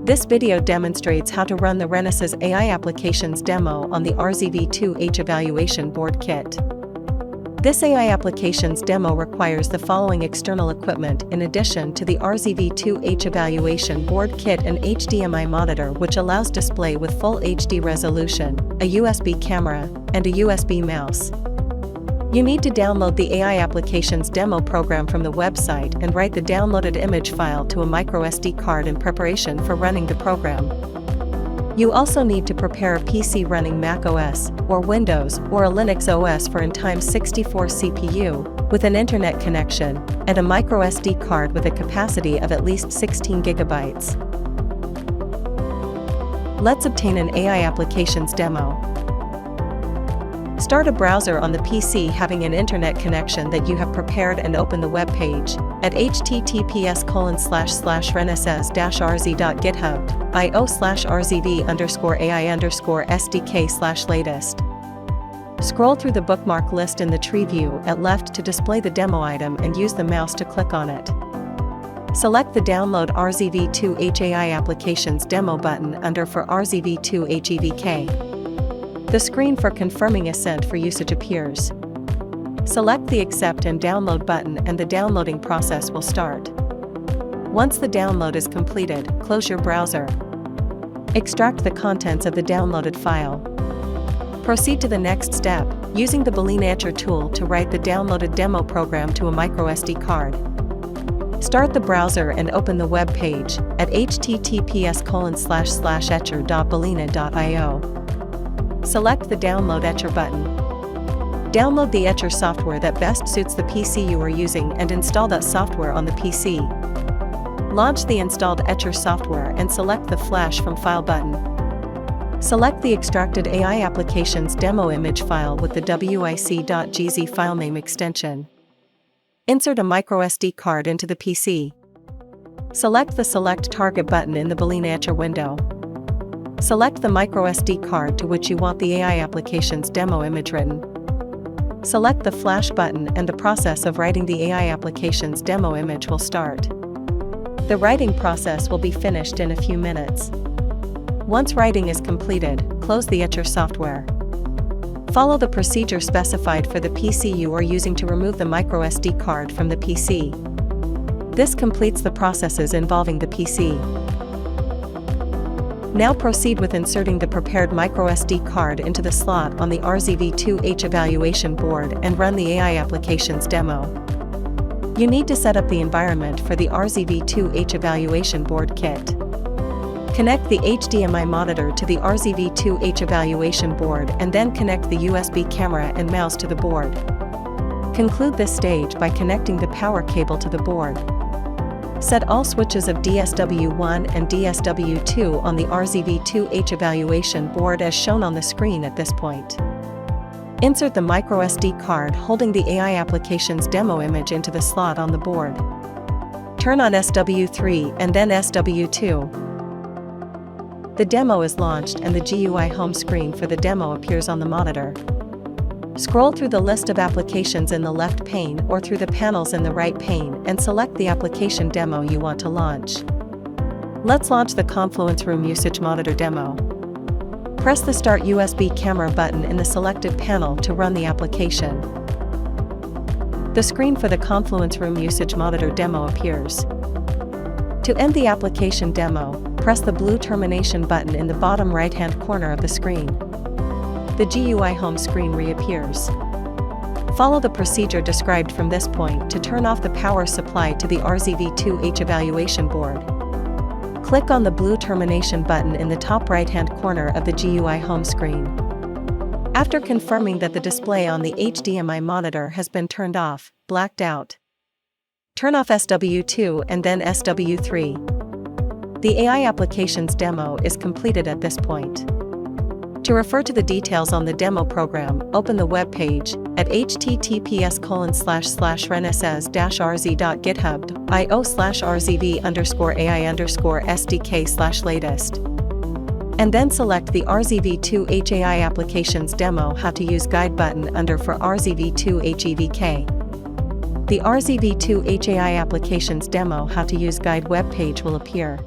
This video demonstrates how to run the Renesas AI Applications Demo on the V2H Evaluation Board Kit. This AI Applications Demo requires the following external equipment in addition to the V2H Evaluation Board Kit: an HDMI monitor which allows display with full HD resolution, a USB camera, and a USB mouse. You need to download the AI Applications Demo program from the website and write the downloaded image file to a microSD card in preparation for running the program. You also need to prepare a PC running Mac OS, or Windows, or a Linux OS for X64 CPU, with an internet connection, and a microSD card with a capacity of at least 16 GB. Let's obtain an AI Applications Demo. Start a browser on the PC having an internet connection that you have prepared and open the web page at https://renesas-rz.github.io/rz_ai_sdk/latest. Scroll through the bookmark list in the tree view at left to display the demo item and use the mouse to click on it. Select the Download V2H AI Applications Demo button under for V2H EVK. The screen for confirming assent for usage appears. Select the Accept and Download button and the downloading process will start. Once the download is completed, close your browser. Extract the contents of the downloaded file. Proceed to the next step, using the Boolean answer tool to write the downloaded demo program to a microSD card. Start the browser and open the web page at https://etcher.boolean.io. Select the Download Etcher button. Download the Etcher software that best suits the PC you are using and install that software on the PC. Launch the installed Etcher software and select the Flash from File button. Select the extracted AI Applications Demo image file with the wic.gz filename extension. Insert a microSD card into the PC. Select the Select Target button in the Boolean Answer window. Select the microSD card to which you want the AI Applications Demo image written. Select the Flash button and the process of writing the AI Applications Demo image will start. The writing process will be finished in a few minutes. Once writing is completed, close the Etcher software. Follow the procedure specified for the PC you are using to remove the microSD card from the PC. This completes the processes involving the PC. Now proceed with inserting the prepared microSD card into the slot on the V2H Evaluation Board and run the AI Applications Demo. You need to set up the environment for the V2H Evaluation Board Kit. Connect the HDMI monitor to the V2H Evaluation Board and then connect the USB camera and mouse to the board. Conclude this stage by connecting the power cable to the board. Set all switches of DSW1 and DSW2 on the V2H Evaluation Board as shown on the screen at this point. Insert the microSD card holding the AI Applications Demo image into the slot on the board. Turn on SW3 and then SW2. The demo is launched and the GUI home screen for the demo appears on the monitor. Scroll through the list of applications in the left pane or through the panels in the right pane and select the application demo you want to launch. Let's launch the Confluence Room Usage Monitor demo. Press the Start USB Camera button in the selected panel to run the application. The screen for the Confluence Room Usage Monitor demo appears. To end the application demo, press the blue termination button in the bottom right-hand corner of the screen. The GUI home screen reappears. Follow the procedure described from this point to turn off the power supply to the V2H Evaluation Board. Click on the blue termination button in the top right-hand corner of the GUI home screen. After confirming that the display on the HDMI monitor has been turned off, blacked out, turn off SW2 and then SW3. The AI Applications Demo is completed at this point. To refer to the details on the demo program, open the web page at https://renesas-rz.github.io/rz_ai_sdk/latest. And then select the V2H AI Applications Demo How to Use Guide button under for V2H EVK. The V2H AI Applications Demo How to Use Guide web page will appear.